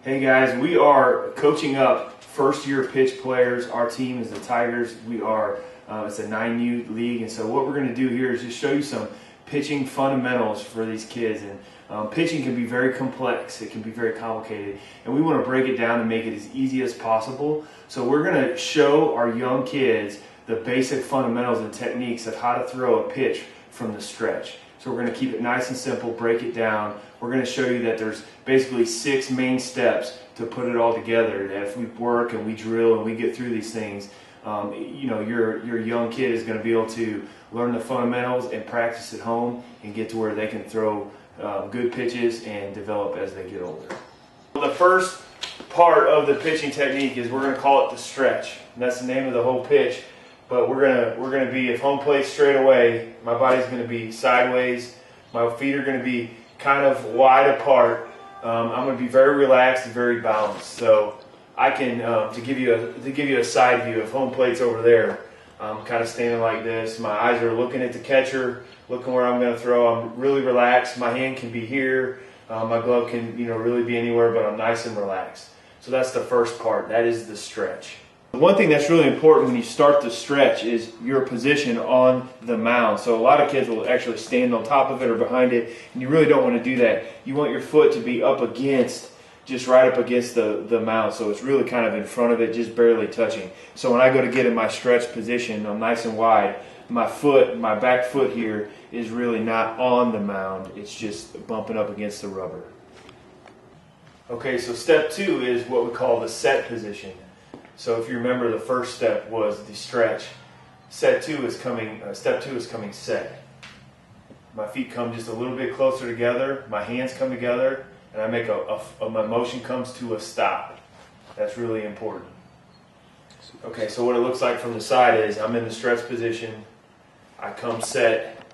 Hey guys, we are coaching up first-year pitch players. Our team is the Tigers. We are, it's a 9U league, and so what we're going to do here is just show you some pitching fundamentals for these kids. And pitching can be very complex. It can be very complicated, and we want to break it down and make it as easy as possible. So we're going to show our young kids the basic fundamentals and techniques of how to throw a pitch from the stretch. So we're going to keep it nice and simple, break it down. We're going to show you that there's basically 6 main steps to put it all together. That if we work and we drill and we get through these things, your young kid is going to be able to learn the fundamentals and practice at home and get to where they can throw good pitches and develop as they get older. The first part of the pitching technique is we're going to call it the stretch. And that's the name of the whole pitch. But we're gonna be, if home plate straight away, my body's gonna be sideways. My feet are gonna be kind of wide apart. I'm gonna be very relaxed and very balanced. So I can, to give you a side view, if home plate's over there, I'm kind of standing like this. My eyes are looking at the catcher, looking where I'm gonna throw. I'm really relaxed. My hand can be here. My glove can, really be anywhere, but I'm nice and relaxed. So that's the first part. That is the stretch. One thing that's really important when you start the stretch is your position on the mound. So a lot of kids will actually stand on top of it or behind it, and you really don't want to do that. You want your foot to be up against, just right up against the mound, so it's really kind of in front of it, just barely touching. So when I go to get in my stretch position, I'm nice and wide. My back foot here is really not on the mound. It's just bumping up against the rubber. Okay, so step 2 is what we call the set position. So if you remember, the first step was the stretch. Step 2 is coming set. My feet come just a little bit closer together. My hands come together, and I make my motion comes to a stop. That's really important. Okay, so what it looks like from the side is I'm in the stretch position. I come set.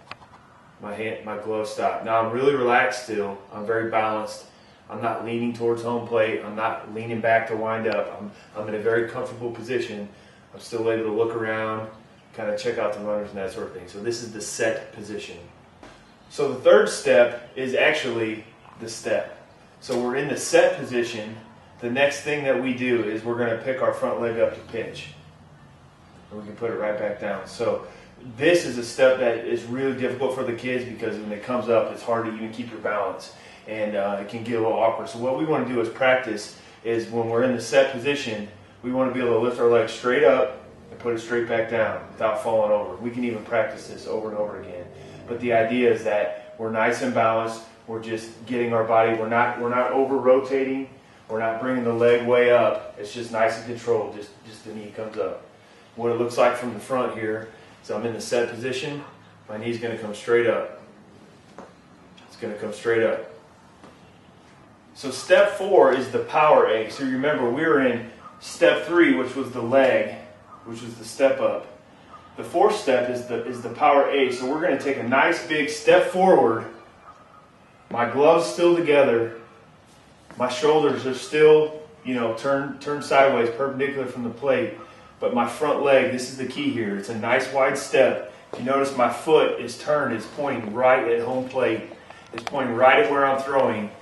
My glove stop. Now I'm really relaxed still. I'm very balanced. I'm not leaning towards home plate. I'm not leaning back to wind up. I'm in a very comfortable position. I'm still able to look around, kind of check out the runners and that sort of thing. So this is the set position. So the third step is actually the step. So we're in the set position. The next thing that we do is we're going to pick our front leg up to pitch. And we can put it right back down. So this is a step that is really difficult for the kids because when it comes up, it's hard to even keep your balance. And it can get a little awkward. So what we want to do as practice is when we're in the set position, we want to be able to lift our legs straight up and put it straight back down without falling over. We can even practice this over and over again. But the idea is that we're nice and balanced. We're just getting our body. We're not over rotating. We're not bringing the leg way up. It's just nice and controlled. Just the knee comes up. What it looks like from the front here is I'm in the set position. My knee's going to come straight up. It's going to come straight up. So step 4 is the power A. So you remember we were in step 3, which was the leg, which was the step up. The 4th step is the power A. So we're going to take a nice big step forward. My gloves still together. My shoulders are still, turned sideways, perpendicular from the plate. But my front leg, this is the key here. It's a nice wide step. You notice my foot is turned. It's pointing right at home plate. It's pointing right at where I'm throwing.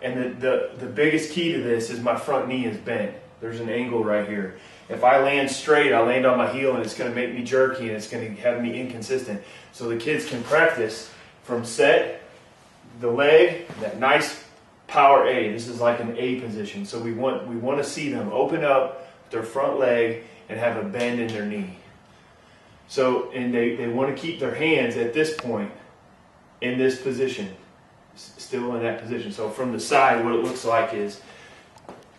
And the biggest key to this is my front knee is bent. There's an angle right here. If I land straight, I land on my heel and it's going to make me jerky and it's going to have me inconsistent. So the kids can practice from set, the leg, that nice power A. This is like an A position. So we want to see them open up their front leg and have a bend in their knee. So, and they want to keep their hands at this point in this position. Still in that position. So from the side, what it looks like is,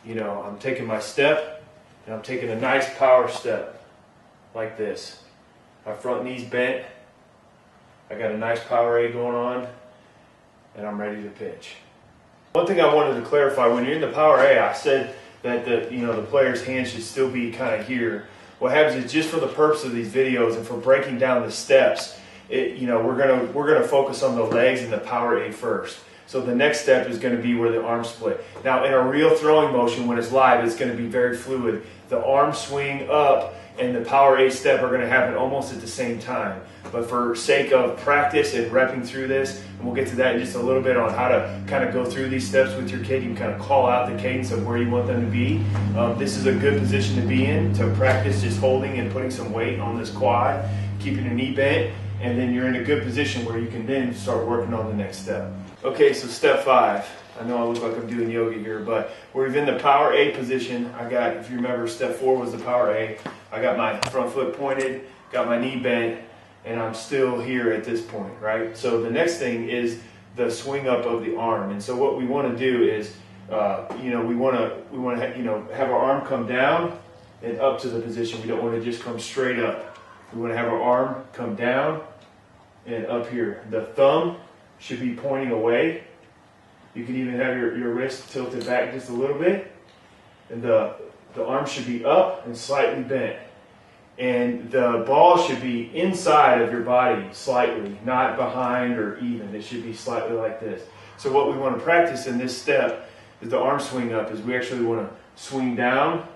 I'm taking my step, and I'm taking a nice power step, like this. My front knee's bent. I got a nice power A going on, and I'm ready to pitch. One thing I wanted to clarify, when you're in the power A, I said that the player's hands should still be kind of here. What happens is, just for the purpose of these videos and for breaking down the steps, we're gonna focus on the legs and the power A first. So the next step is going to be where the arms split. Now in a real throwing motion, when it's live, it's going to be very fluid. The arm swing up and the power A step are going to happen almost at the same time. But for sake of practice and repping through this, and we'll get to that in just a little bit on how to kind of go through these steps with your kid. You can kind of call out the cadence of where you want them to be. This is a good position to be in to practice just holding and putting some weight on this quad, keeping your knee bent, and then you're in a good position where you can then start working on the next step. Okay, so step 5. I know I look like I'm doing yoga here, but we're in the power A position. I got, if you remember, step 4 was the power A. I got my front foot pointed, got my knee bent, and I'm still here at this point, right? So the next thing is the swing up of the arm. And so what we want to do is, we want to have our arm come down and up to the position. We don't want to just come straight up. We want to have our arm come down and up here. The thumb should be pointing away. You can even have your wrist tilted back just a little bit. And the arm should be up and slightly bent. And the ball should be inside of your body slightly, not behind or even. It should be slightly like this. So what we want to practice in this step is the arm swing up, is we actually want to swing down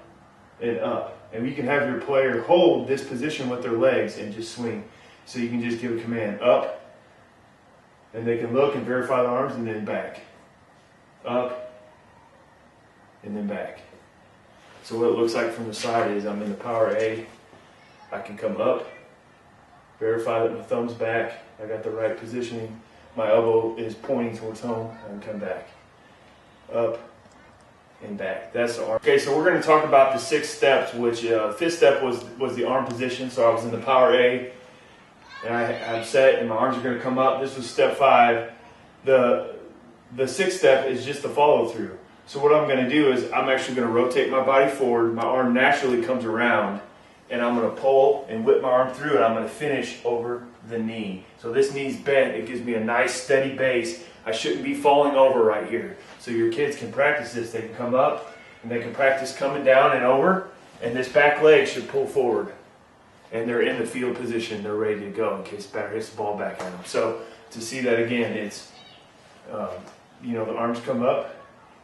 and up. And you can have your player hold this position with their legs and just swing. So you can just give a command, up, and they can look and verify the arms, and then back. Up, and then back. So what it looks like from the side is I'm in the power A. I can come up, verify that my thumb's back, I got the right positioning, my elbow is pointing towards home, and come back. Up and back. That's the arm. Okay, so we're going to talk about the 6 steps, which 5th step was the arm position. So I was in the power A, and I'm set, and my arms are going to come up. This was step 5. The 6th step is just the follow through. So what I'm going to do is I'm actually going to rotate my body forward. My arm naturally comes around, and I'm going to pull and whip my arm through, and I'm going to finish over the knee. So this knee's bent. It gives me a nice steady base. I shouldn't be falling over right here. So your kids can practice this. They can come up, and they can practice coming down and over, and this back leg should pull forward. And they're in the field position. They're ready to go in case batter hits the ball back at them. So to see that again, it's, the arms come up,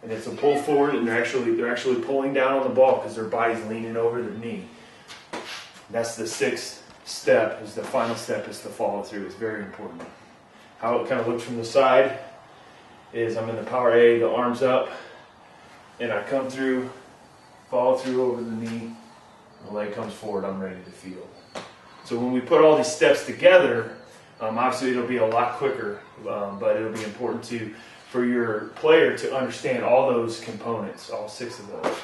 and it's a pull forward, and they're actually pulling down on the ball because their body's leaning over their knee. That's the 6th step, is the final step, is the follow through. It's very important. How it kind of looks from the side is I'm in the power A, the arms up, and I come through, follow through over the knee, the leg comes forward, I'm ready to field. So when we put all these steps together, obviously it'll be a lot quicker, but it'll be important for your player to understand all those components, all 6 of those.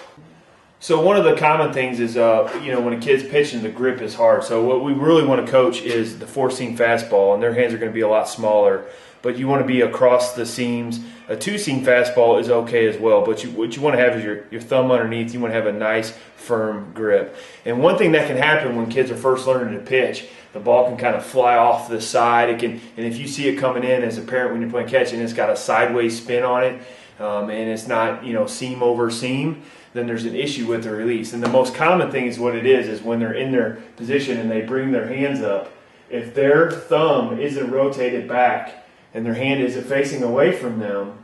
So one of the common things is, when a kid's pitching, the grip is hard. So what we really want to coach is the 4-seam fastball, and their hands are going to be a lot smaller. But you want to be across the seams. A 2-seam fastball is okay as well, but what you want to have is your thumb underneath. You want to have a nice, firm grip. And one thing that can happen when kids are first learning to pitch, the ball can kind of fly off the side. And if you see it coming in as a parent when you're playing catch, and it's got a sideways spin on it, and it's not seam over seam, then there's an issue with the release. And the most common thing is what it is when they're in their position and they bring their hands up. If their thumb isn't rotated back and their hand isn't facing away from them,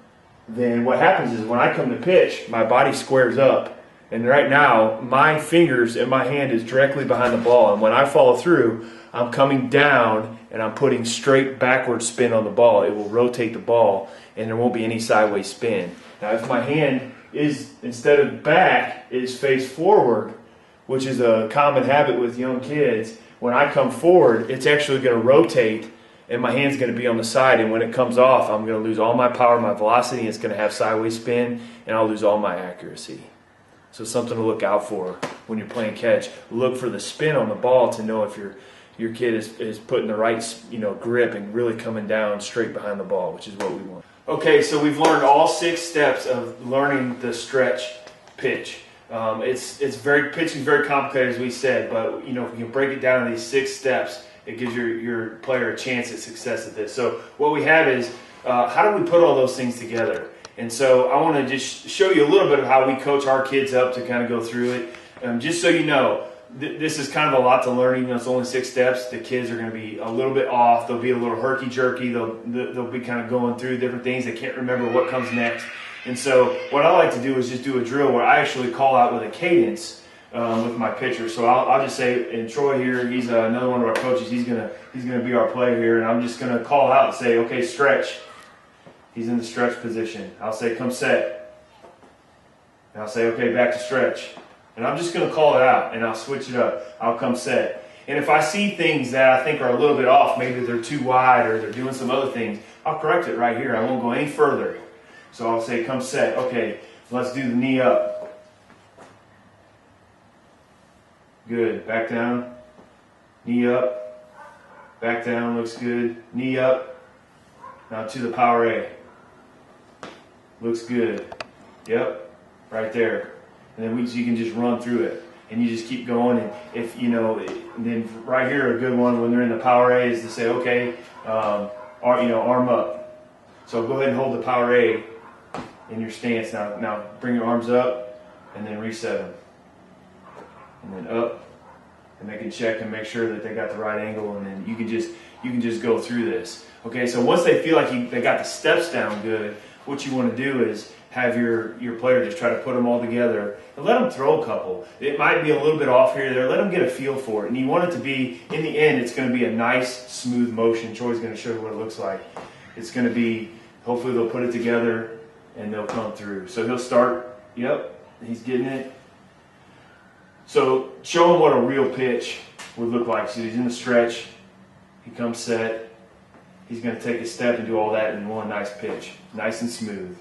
then what happens is when I come to pitch, my body squares up. And right now, my fingers and my hand is directly behind the ball. And when I follow through, I'm coming down and I'm putting straight backward spin on the ball. It will rotate the ball and there won't be any sideways spin. Now, if my hand is, instead of back, is face forward, which is a common habit with young kids, when I come forward, it's actually going to rotate and my hand's going to be on the side, and when it comes off, I'm going to lose all my power, my velocity, and it's going to have sideways spin, and I'll lose all my accuracy. So something to look out for when you're playing catch. Look for the spin on the ball to know if your kid is putting the right grip and really coming down straight behind the ball, which is what we want. Okay, so we've learned all 6 steps of learning the stretch pitch. Pitching is very complicated, as we said, but if we can break it down to these 6 steps, it gives your player a chance at success at this. So what we have is, how do we put all those things together? And so I want to just show you a little bit of how we coach our kids up to kind of go through it. Just so you know, this is kind of a lot to learn, even though it's only 6 steps. The kids are going to be a little bit off. They'll be a little herky-jerky. They'll be kind of going through different things. They can't remember what comes next. And so what I like to do is just do a drill where I actually call out with a cadence with my pitcher. So I'll just say, and Troy here, he's another one of our coaches. He's gonna be our player here, and I'm just gonna call out and say, okay, stretch. He's in the stretch position. I'll say, come set. And I'll say, okay, back to stretch. And I'm just going to call it out, and I'll switch it up. I'll come set. And if I see things that I think are a little bit off, maybe they're too wide or they're doing some other things, I'll correct it right here. I won't go any further. So I'll say, come set. Okay, let's do the knee up. Good. Back down. Knee up. Back down. Looks good. Knee up. Now to the power A. Looks good. Yep. Right there. And then you can just run through it, and you just keep going. And if then right here a good one when they're in the power A is to say, okay, arm up. So go ahead and hold the power A in your stance. Now bring your arms up, and then reset them, and then up, and they can check and make sure that they got the right angle, and then you can just go through this. Okay, so once they feel like they got the steps down good, what you want to do is have your player just try to put them all together and let them throw a couple. It might be a little bit off here or there. Let them get a feel for it. And you want it to be, in the end, it's going to be a nice, smooth motion. Troy's going to show you what it looks like. It's going to be, hopefully they'll put it together and they'll come through. So he'll start, yep, he's getting it. So show him what a real pitch would look like. So he's in the stretch. He comes set. He's going to take a step and do all that in one nice pitch. Nice and smooth.